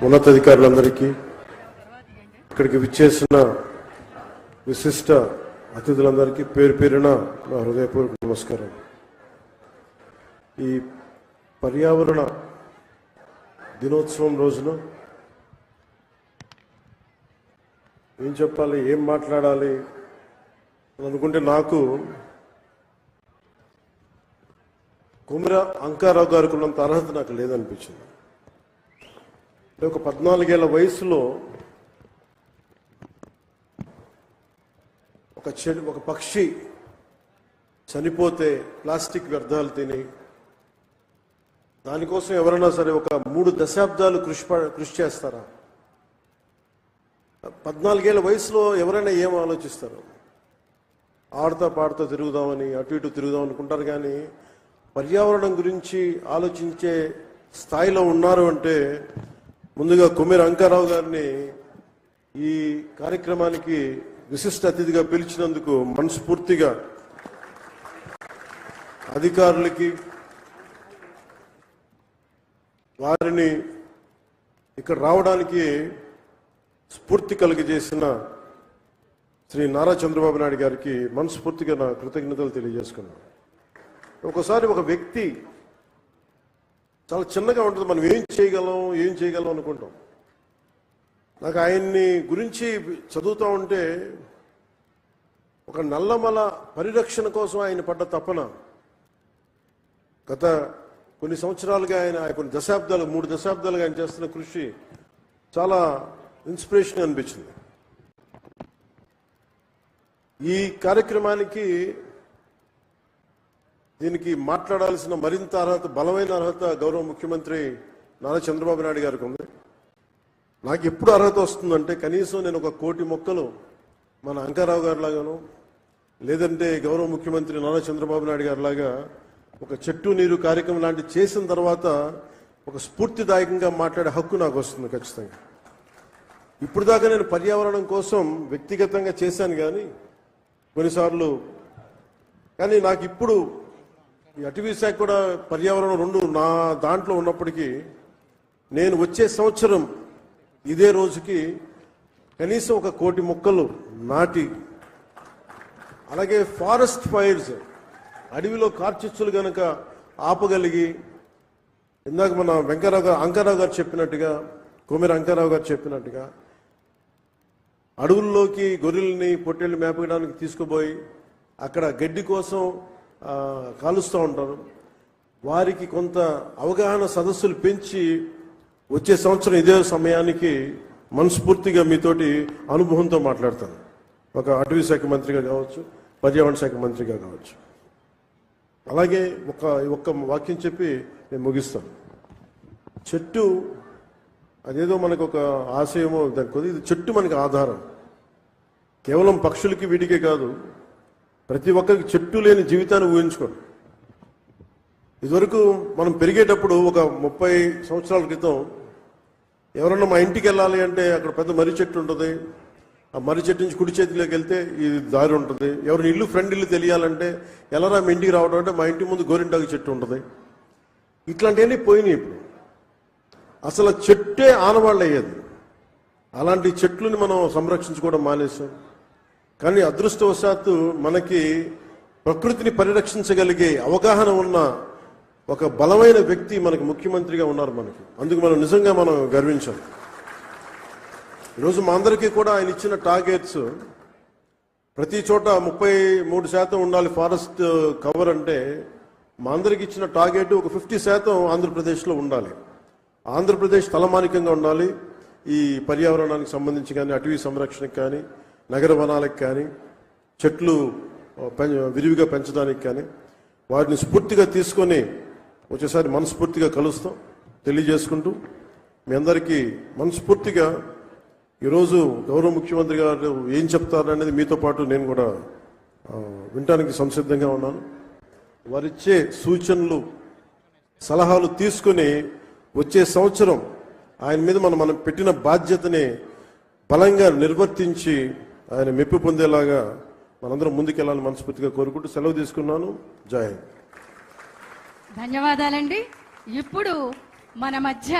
ఉన్నతాధికారులందరికీ, ఇక్కడికి విచ్చేసిన విశిష్ట అతిథులందరికీ పేరు పేరున నా హృదయపూర్వక నమస్కారం. ఈ పర్యావరణ దినోత్సవం రోజున ఏం చెప్పాలి, ఏం మాట్లాడాలి అని అనుకుంటే నాకు కుమ్ర అంకారావు గారికి ఉన్నంత అర్హత నాకు లేదనిపించింది. ఒక 14 ఏళ్ల వయసులో ఒక పక్షి చనిపోతే ప్లాస్టిక్ వ్యర్థాలు తిని దానికోసం ఎవరైనా సరే ఒక 3 దశాబ్దాలు కృషి చేస్తారా? 14 ఏళ్ల వయసులో ఎవరైనా ఏం ఆలోచిస్తారు? ఆడుతా పాడుతూ తిరుగుదామని, అటు ఇటు తిరుగుదాం అనుకుంటారు. కానీ పర్యావరణం గురించి ఆలోచించే స్థాయిలో ఉన్నారు అంటే ముందుగా కుమ్మెర అంకారావు గారిని ఈ కార్యక్రమానికి విశిష్ట అతిథిగా పిలిచినందుకు మనస్ఫూర్తిగా అధికారులకి, వారిని ఇక్కడ రావడానికి స్ఫూర్తి కలిగజేసిన శ్రీ నారా చంద్రబాబు నాయుడు గారికి మనస్ఫూర్తిగా నా కృతజ్ఞతలు తెలియజేసుకున్నాను. ఒకసారి ఒక వ్యక్తి చాలా చిన్నగా ఉంటుంది, మనం ఏం చేయగలం అనుకుంటాం. నాకు ఆయన్ని గురించి చదువుతూ ఉంటే ఒక నల్లమల పరిరక్షణ కోసం ఆయన పడ్డ తపన, గత కొన్ని సంవత్సరాలుగా ఆయన కొన్ని దశాబ్దాలు 3 దశాబ్దాలుగా ఆయన చేస్తున్న కృషి చాలా ఇన్స్పిరేషన్ అనిపించింది. ఈ కార్యక్రమానికి దీనికి మాట్లాడాల్సిన మరింత అర్హత, బలమైన అర్హత గౌరవ ముఖ్యమంత్రి నారా చంద్రబాబు నాయుడు గారికి ఉంది. నాకు ఎప్పుడు అర్హత వస్తుందంటే కనీసం నేను ఒక 1 కోటి మొక్కలు మన అంకారావు గారి లాగాను, లేదంటే గౌరవ ముఖ్యమంత్రి నారా చంద్రబాబు నాయుడు గారి లాగా ఒక చెట్టు నీరు కార్యక్రమం లాంటివి చేసిన తర్వాత ఒక స్ఫూర్తిదాయకంగా మాట్లాడే హక్కు నాకు వస్తుంది ఖచ్చితంగా. ఇప్పుడు దాకా నేను పర్యావరణం కోసం వ్యక్తిగతంగా చేశాను కానీ కొన్నిసార్లు, కానీ నాకు ఇప్పుడు ఈ అటవీ శాఖ కూడా పర్యావరణం 2 నా దాంట్లో ఉన్నప్పటికీ నేను వచ్చే సంవత్సరం ఇదే రోజుకి కనీసం ఒక 1 కోటి మొక్కలు నాటి, అలాగే ఫారెస్ట్ ఫైర్స్, అడవిలో కార్చిచ్చులు కనుక ఆపగలిగి, ఇందాక మన అంకారావు గారు చెప్పినట్టుగా, కుమ్మెర అంకారావు గారు చెప్పినట్టుగా అడవుల్లోకి గొర్రెల్ని పొట్టేళ్ళు మేపడానికి తీసుకుపోయి అక్కడ గడ్డి కోసం కాలుస్తూ ఉంటారు. వారికి కొంత అవగాహన సదస్సులు పెంచి వచ్చే సంవత్సరం ఇదే సమయానికి మనస్ఫూర్తిగా మీతోటి అనుభవంతో మాట్లాడతాను. ఒక అటవీ శాఖ మంత్రిగా కావచ్చు, పర్యావరణ శాఖ మంత్రిగా కావచ్చు. అలాగే ఒక్క వాక్యం చెప్పి నేను ముగిస్తాను. చెట్టు అదేదో మనకు ఒక ఆశయమో దానికి, ఇది చెట్టు మనకి ఆధారం. కేవలం పక్షులకి వీటికే కాదు, ప్రతి ఒక్కరికి చెట్టు లేని జీవితాన్ని ఊహించుకోండి. ఇదివరకు మనం పెరిగేటప్పుడు ఒక 30 సంవత్సరాల క్రితం ఎవరన్నా మా ఇంటికి వెళ్ళాలి అంటే అక్కడ పెద్ద మర్రి చెట్టు ఉంటుంది. ఆ మర్రి చెట్టు నుంచి కుడి చేతిలోకి వెళ్తే ఈ దారి ఉంటుంది. ఎవరిని ఇల్లు ఫ్రెండ్ ఇల్లు తెలియాలంటే ఎలారా మీ ఇంటికి రావడం అంటే మా ఇంటి ముందు గోరింటాకు చెట్టు ఉంటుంది. ఇట్లాంటివన్నీ పోయినాయి. ఇప్పుడు అసలు చెట్టే ఆనవాళ్ళు అయ్యేది. అలాంటి చెట్లని మనం సంరక్షించుకోవడం మానేసాం. కానీ అదృష్టవశాత్తు మనకి ప్రకృతిని పరిరక్షించగలిగే అవగాహన ఉన్న ఒక బలమైన వ్యక్తి మనకి ముఖ్యమంత్రిగా ఉన్నారు మనకి. అందుకు మనం నిజంగా మనం గర్వించాలి. ఈరోజు మా అందరికీ కూడా ఆయన ఇచ్చిన టార్గెట్స్, ప్రతి చోట 33% ఉండాలి ఫారెస్ట్ కవర్ అంటే, మా అందరికి ఇచ్చిన టార్గెట్ ఒక 50% ఆంధ్రప్రదేశ్లో ఉండాలి. ఆంధ్రప్రదేశ్ తలమానికంగా ఉండాలి ఈ పర్యావరణానికి సంబంధించి కానీ, అటవీ సంరక్షణకు కానీ, నగర వనాలకు కానీ, చెట్లు విరివిగా పెంచడానికి కానీ, వాటిని స్ఫూర్తిగా తీసుకొని వచ్చేసారి మనస్ఫూర్తిగా కలుస్తాం తెలియజేసుకుంటూ, మీ అందరికీ మనస్ఫూర్తిగా ఈరోజు గౌరవ ముఖ్యమంత్రి గారు ఏం చెప్తారనేది మీతో పాటు నేను కూడా వినటానికి సంసిద్ధంగా ఉన్నాను. వారిచ్చే సూచనలు, సలహాలు తీసుకుని వచ్చే సంవత్సరం ఆయన మీద మనం పెట్టిన బాధ్యతని బలంగా నిర్వర్తించి ఆయన మెప్పు పొందేలాగా మనందరం ముందుకెళ్లాలని మనస్ఫూర్తిగా కోరుకుంటూ సెలవు తీసుకున్నాను. జై హింద్. ధన్యవాదాలండి. ఇప్పుడు మన మధ్య